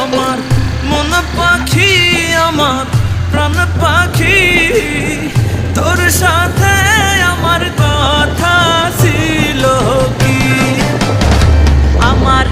আমার মন পাখি, আমার প্রাণ পাখি, তোর সাথে আমার কথা ছিল কি? আমার